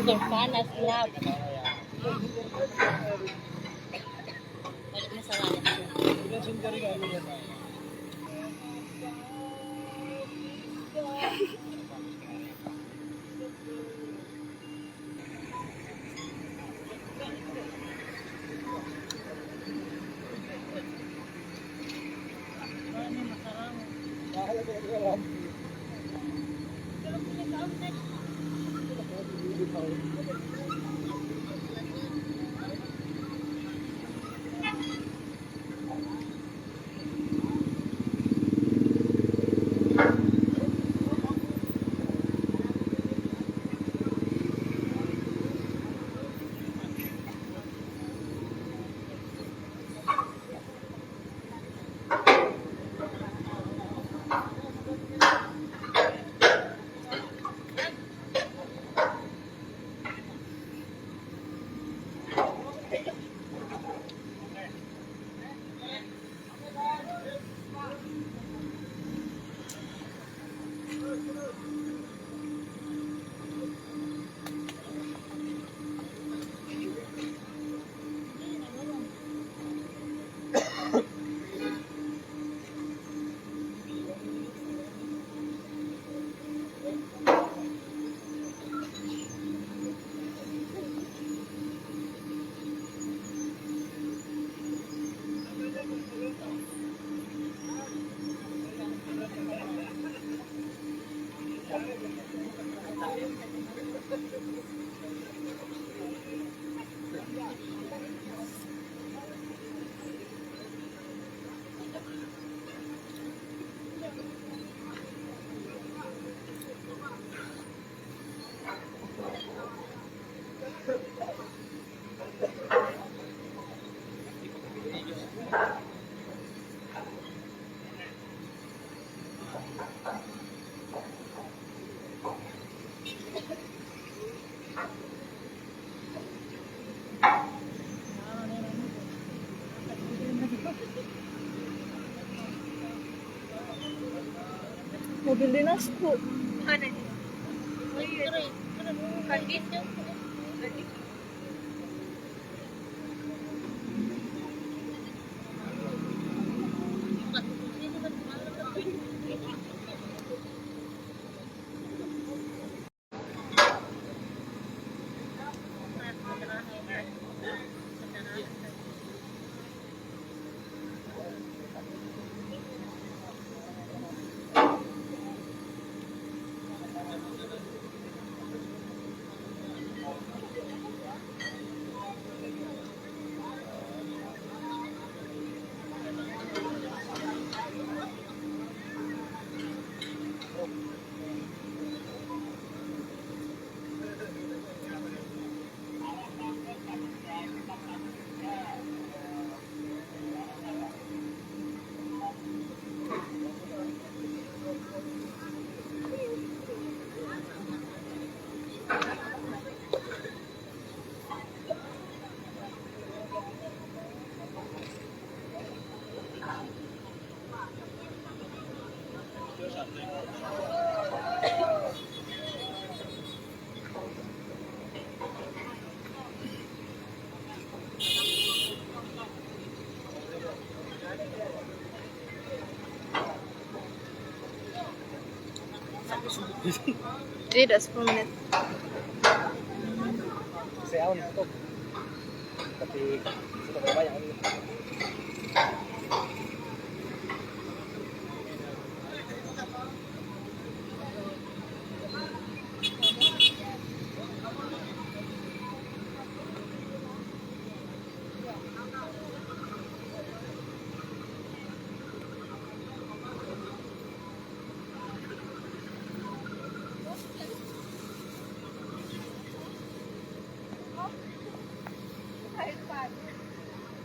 Udah panas gelap. Balik masalahnya. Mobil dinas bu. Mana nih? Oh iya. Kan gitu. Tidak 10 menit. Saya awal tutup, tapi sudah banyak.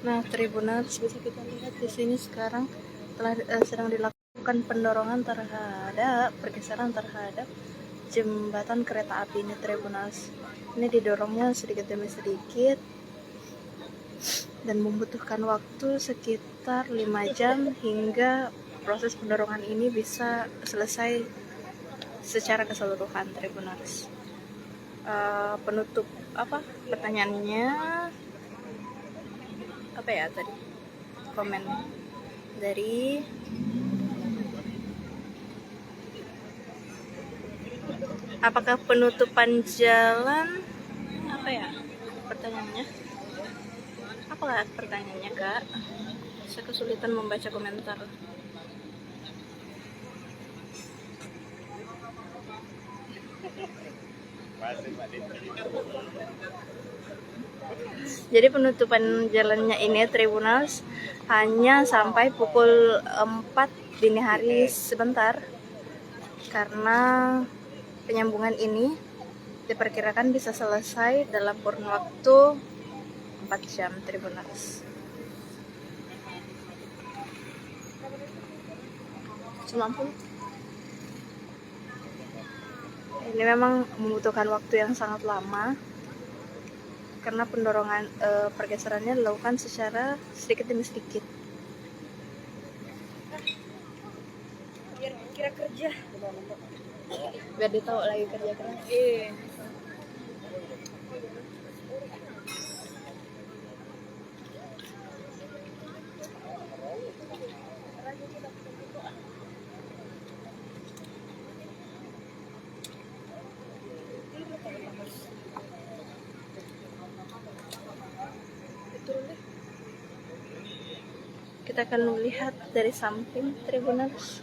Nah, Tribuners, bisa kita lihat di sini sekarang telah sedang dilakukan pendorongan terhadap pergeseran terhadap jembatan kereta api ini Tribunals. Ini didorongnya sedikit demi sedikit dan membutuhkan waktu sekitar 5 jam hingga proses pendorongan ini bisa selesai secara keseluruhan Tribunals. Penutup pertanyaannya apa ya tadi? Komen dari apakah penutupan jalan apa ya pertanyaannya? Apakah pertanyaannya, Kak? Saya kesulitan membaca komentar. Jadi penutupan jalannya ini Tribunals hanya sampai pukul 4 dini hari sebentar, karena penyambungan ini diperkirakan bisa selesai dalam kurun waktu 4 jam Tribunals. Ini memang membutuhkan waktu yang sangat lama karena pendorongan pergeserannya dilakukan secara sedikit demi sedikit. Biar kira kerja. Biar dia tahu lagi kerja keras. Kita akan melihat dari samping Tribunals.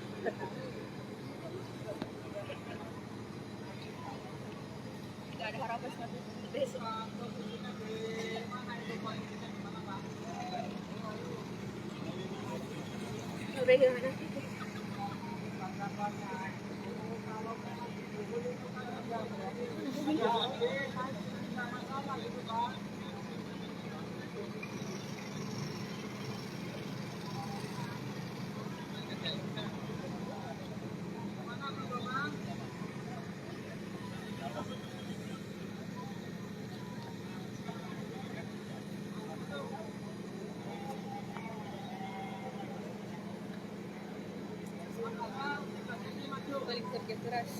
Balik kerja keras.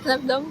Snap dong.